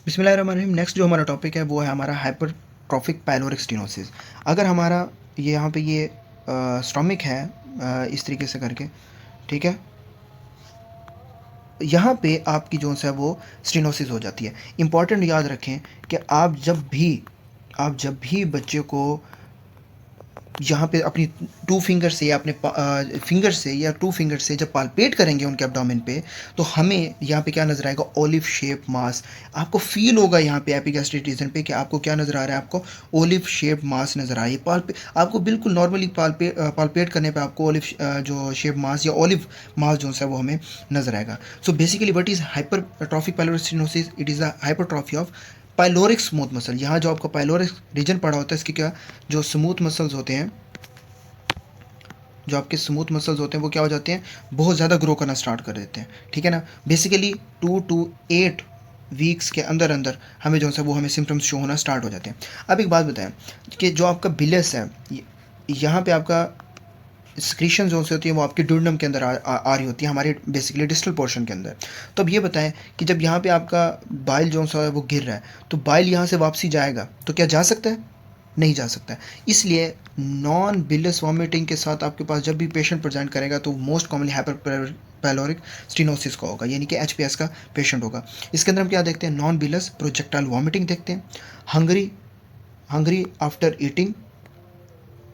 बिस्मिल्लाहिर्रहमानिर्रहीम। नेक्स्ट जो हमारा टॉपिक है वो है हमारा हाइपरट्रॉफिक पाइलोरिक स्टेनोसिस। अगर हमारा ये यहाँ पे ये स्टोमिक है इस तरीके से करके, ठीक है, यहाँ पे आपकी जो है वो स्टेनोसिस हो जाती है। इम्पॉर्टेंट याद रखें कि आप जब भी बच्चे को यहाँ पे अपनी टू फिंगर से या अपने फिंगर से या टू फिंगर से जब पालपेट करेंगे उनके एब्डोमेन पे, तो हमें यहाँ पे क्या नज़र आएगा? ओलिव शेप मास। आपको फील होगा यहाँ पे एपिगैस्ट्रिक रीजन पे कि आपको क्या नज़र आ रहा है? आपको ओलिव शेप मास नज़र आ रही है। आपको बिल्कुल नॉर्मली पालपेट करने पे आपको ओलिव जो शेप मास या ओलिव मास जो है वो हमें नज़र आएगा। So basically what is hypertrophic pyloric stenosis? It is the hypertrophy of pyloric smooth muscle. यहाँ जो आपका पाइलोरिक रीजन पड़ा होता है, इसकी क्या जो स्मूथ मसल्स होते हैं, जो आपके स्मूथ मसल्स होते हैं वो क्या हो जाते हैं? बहुत ज़्यादा ग्रो करना स्टार्ट कर देते हैं। ठीक है ना। बेसिकली 2 to 8 वीक्स के अंदर अंदर हमें जो है वो हमें सिम्टम्स शो होना स्टार्ट हो जाते हैं। अब एक बात बताएं कि जो आपका बिलस है, यहाँ पे आपका सिक्रीशन जो होती है वो आपके ड्यूडेनम के अंदर आ रही होती है, हमारे बेसिकली डिस्टल पोर्शन के अंदर। तो अब ये बताएं कि जब यहाँ पे आपका बाइल जो है वो गिर रहा है, तो बाइल यहाँ से वापसी जाएगा तो क्या जा सकता है? नहीं जा सकता। इसलिए नॉन बिलस वॉमिटिंग के साथ आपके पास जब भी पेशेंट प्रेजेंट करेगा तो most commonly hyper pyloric stenosis का होगा, यानी कि एचपीएस का पेशेंट होगा। इसके अंदर हम क्या देखते हैं? नॉन बिलस प्रोजेक्टाइल वॉमिटिंग देखते हैं, हंगरी आफ्टर ईटिंग,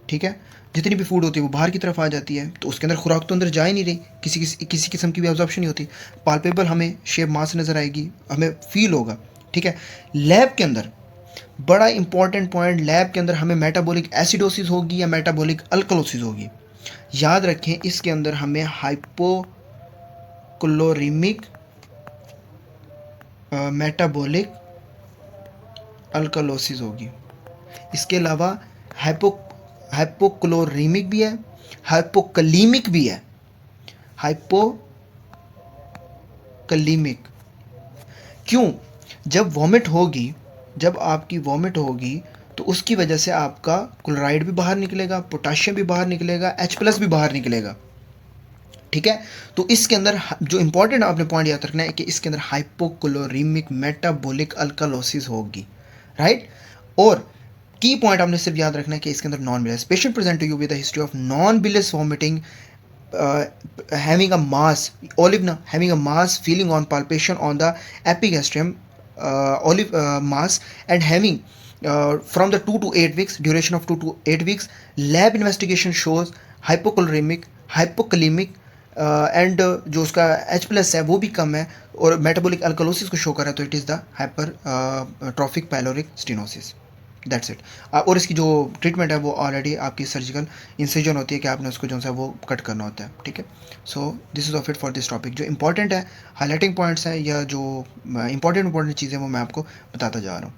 ठीक है, जितनी भी फूड होती है वो बाहर की तरफ आ जाती है, तो उसके अंदर खुराक तो अंदर जा ही नहीं रही, किसी किस्म की भी ऑब्जॉर्प्शन नहीं होती। पाल्पेबल हमें शेप मास नज़र आएगी, हमें फील होगा। ठीक है। लैब के अंदर बड़ा इंपॉर्टेंट पॉइंट, लैब के अंदर हमें मेटाबॉलिक एसिडोसिस होगी या मेटाबॉलिक अल्कलोसिस होगी। याद रखें इसके अंदर हमें हाइपोक्लोरीमिक मेटाबॉलिक अल्कलोसिस होगी। इसके अलावा हाइपोक्लोरीमिक भी है, हाइपोकलीमिक भी है। हाइपोकलीमिक क्यों? जब आपकी वॉमिट होगी तो उसकी वजह से आपका क्लोराइड भी बाहर निकलेगा, पोटाशियम भी बाहर निकलेगा, H+ भी बाहर निकलेगा। ठीक है। तो इसके अंदर जो इंपॉर्टेंट आपने पॉइंट याद रखना है कि इसके अंदर हाइपोक्लोरीमिक मेटाबॉलिक अल्कलोसिस होगी, राइट। और की पॉइंट आपने सिर्फ याद रखना है कि इसके अंदर non bilious patient present to you with the history of non bilious vomiting, having a mass, olive na, having a mass feeling on palpation on the epigastrium, olive mass, and having from the 2 to 8 weeks, duration of 2 to 8 weeks, lab investigation shows hypokalemic, and जो उसका H+ है वो भी कम है और metabolic alkalosis को show कर रहा है, तो it is the hypertrophic pyloric stenosis. That's it. और इसकी जो ट्रीटमेंट है वो ऑलरेडी आपकी सर्जिकल इंसिजन होती है कि आपने उसको जो है वो कट करना होता है। ठीक है। So this is of it for this topic. जो इंपॉर्टेंट है, हाईलाइटिंग पॉइंट्स हैं या जो इंपॉर्टेंट चीज़ें वो मैं आपको बताता जा रहा हूँ।